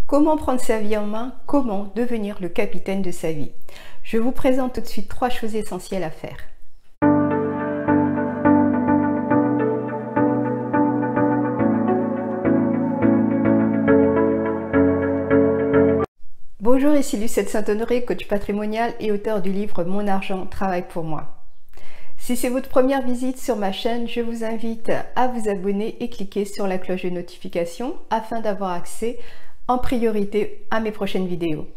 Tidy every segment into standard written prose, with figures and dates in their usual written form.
Comment prendre sa vie en main? Comment devenir le capitaine de sa vie? Je vous présente tout de suite 3 choses essentielles à faire. Bonjour, ici Lucette Saint-Honoré, coach patrimonial et auteur du livre Mon argent travaille pour moi. Si c'est votre première visite sur ma chaîne, je vous invite à vous abonner et cliquer sur la cloche de notification afin d'avoir accès en priorité à mes prochaines vidéos.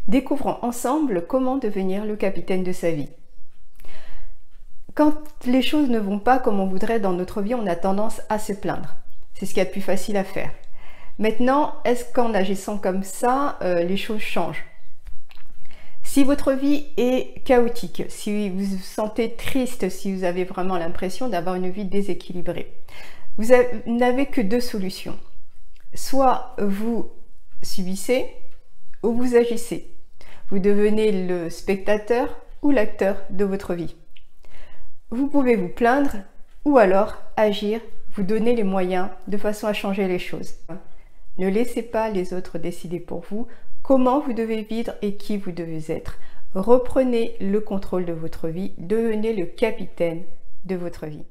Découvrons ensemble comment devenir le capitaine de sa vie. Quand les choses ne vont pas comme on voudrait dans notre vie, on a tendance à se plaindre. C'est ce qu'il y a de plus facile à faire. Maintenant, est-ce qu'en agissant comme ça, les choses changent? Si votre vie est chaotique, si vous vous sentez triste, si vous avez vraiment l'impression d'avoir une vie déséquilibrée, vous n'avez que 2 solutions. Soit vous subissez ou vous agissez. Vous devenez le spectateur ou l'acteur de votre vie. Vous pouvez vous plaindre ou alors agir, vous donner les moyens de façon à changer les choses. Ne laissez pas les autres décider pour vous comment vous devez vivre et qui vous devez être. Reprenez le contrôle de votre vie, devenez le capitaine de votre vie.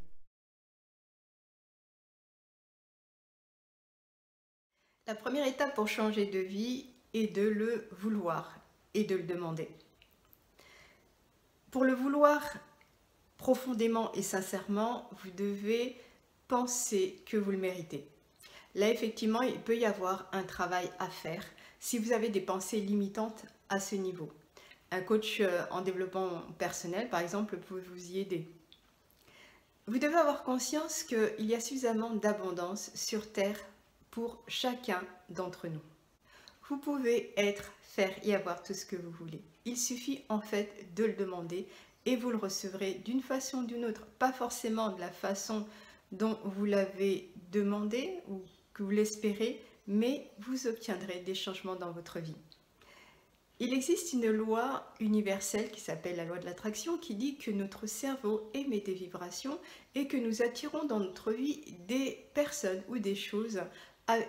La première étape pour changer de vie est de le vouloir et de le demander. Pour le vouloir profondément et sincèrement, vous devez penser que vous le méritez. Là, effectivement, il peut y avoir un travail à faire si vous avez des pensées limitantes à ce niveau. Un coach en développement personnel, par exemple, peut vous y aider. Vous devez avoir conscience qu'il y a suffisamment d'abondance sur Terre pour chacun d'entre nous. Vous pouvez être, faire et avoir tout ce que vous voulez. Il suffit en fait de le demander et vous le recevrez d'une façon ou d'une autre. Pas forcément de la façon dont vous l'avez demandé ou que vous l'espérez, mais vous obtiendrez des changements dans votre vie. Il existe une loi universelle qui s'appelle la loi de l'attraction qui dit que notre cerveau émet des vibrations et que nous attirons dans notre vie des personnes ou des choses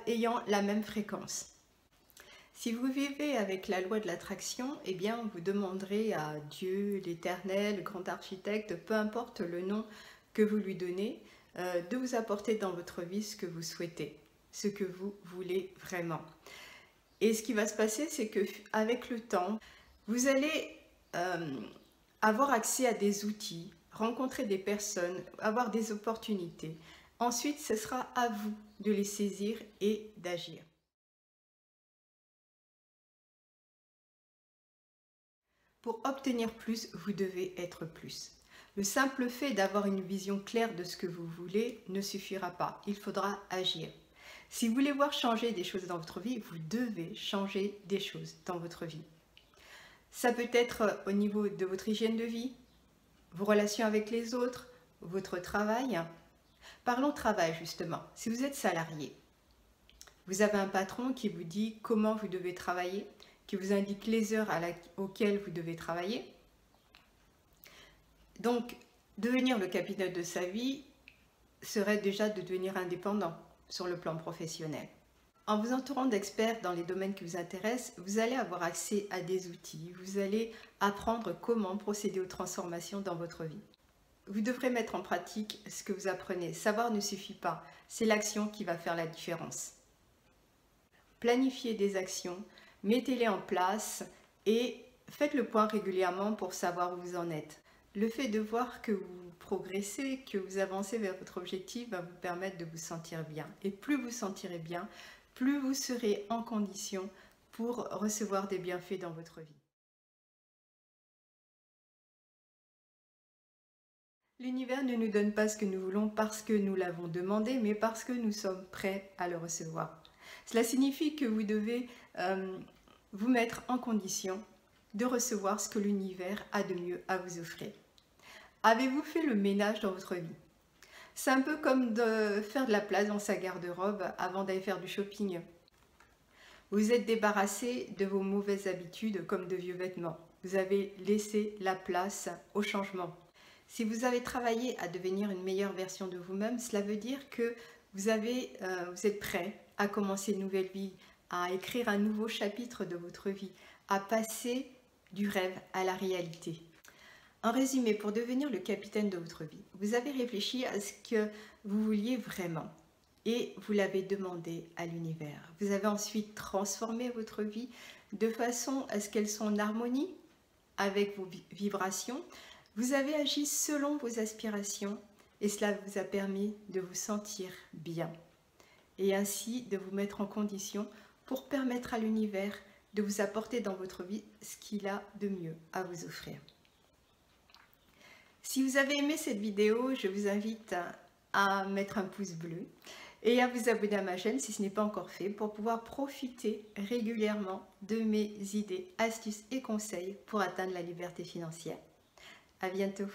ayant la même fréquence. Si vous vivez avec la loi de l'attraction, eh bien vous demanderez à Dieu, l'Éternel, le grand architecte, peu importe le nom que vous lui donnez, de vous apporter dans votre vie ce que vous souhaitez, ce que vous voulez vraiment. Et ce qui va se passer, c'est qu'avec le temps, vous allez avoir accès à des outils, rencontrer des personnes, avoir des opportunités. Ensuite, ce sera à vous de les saisir et d'agir. Pour obtenir plus, vous devez être plus. Le simple fait d'avoir une vision claire de ce que vous voulez ne suffira pas. Il faudra agir. Si vous voulez voir changer des choses dans votre vie, vous devez changer des choses dans votre vie. Ça peut être au niveau de votre hygiène de vie, vos relations avec les autres, votre travail. Parlons travail justement. Si vous êtes salarié, vous avez un patron qui vous dit comment vous devez travailler, qui vous indique les heures auxquelles vous devez travailler. Donc, devenir le capitaine de sa vie serait déjà de devenir indépendant sur le plan professionnel. En vous entourant d'experts dans les domaines qui vous intéressent, vous allez avoir accès à des outils, vous allez apprendre comment procéder aux transformations dans votre vie. Vous devrez mettre en pratique ce que vous apprenez. Savoir ne suffit pas, c'est l'action qui va faire la différence. Planifiez des actions, mettez-les en place et faites le point régulièrement pour savoir où vous en êtes. Le fait de voir que vous progressez, que vous avancez vers votre objectif va vous permettre de vous sentir bien. Et plus vous sentirez bien, plus vous serez en condition pour recevoir des bienfaits dans votre vie. L'univers ne nous donne pas ce que nous voulons parce que nous l'avons demandé, mais parce que nous sommes prêts à le recevoir. Cela signifie que vous devez vous mettre en condition de recevoir ce que l'univers a de mieux à vous offrir. Avez-vous fait le ménage dans votre vie? C'est un peu comme de faire de la place dans sa garde-robe avant d'aller faire du shopping. Vous êtes débarrassé de vos mauvaises habitudes comme de vieux vêtements. Vous avez laissé la place au changement. Si vous avez travaillé à devenir une meilleure version de vous-même, cela veut dire que vous êtes prêt à commencer une nouvelle vie, à écrire un nouveau chapitre de votre vie, à passer du rêve à la réalité. En résumé, pour devenir le capitaine de votre vie, vous avez réfléchi à ce que vous vouliez vraiment et vous l'avez demandé à l'univers. Vous avez ensuite transformé votre vie de façon à ce qu'elle soit en harmonie avec vos vibrations. Vous avez agi selon vos aspirations et cela vous a permis de vous sentir bien et ainsi de vous mettre en condition pour permettre à l'univers de vous apporter dans votre vie ce qu'il a de mieux à vous offrir. Si vous avez aimé cette vidéo, je vous invite à mettre un pouce bleu et à vous abonner à ma chaîne si ce n'est pas encore fait pour pouvoir profiter régulièrement de mes idées, astuces et conseils pour atteindre la liberté financière. À bientôt.